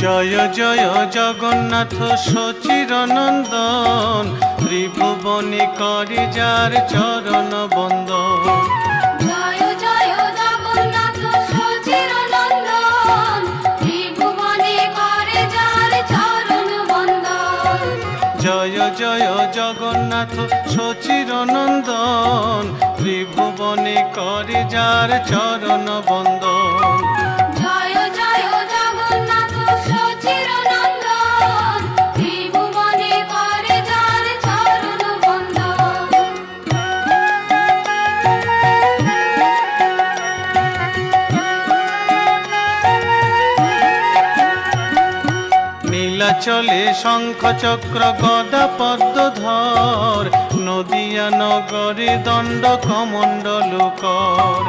জয় জয় জগন্নাথ সচিরনন্দন, ত্রিভুবনে করে যার চরণ বন্দন। জয় জয় জগন্নাথ সচিরনন্দন, ত্রিভুবনে করে যার চরণ বন্দন। জয় জয় জগন্নাথ সচিরনন্দন, ত্রিভুবনে করে যার চরণ বন্দন। জয় জয় জগন্নাথ সচিরনন্দন, ত্রিভুবনে করে যার চরণ বন্দন। নীলাচলে শঙ্খ চক্র গদা পদ্মধর, নদিয়া নগরে দণ্ড কমণ্ডল কর।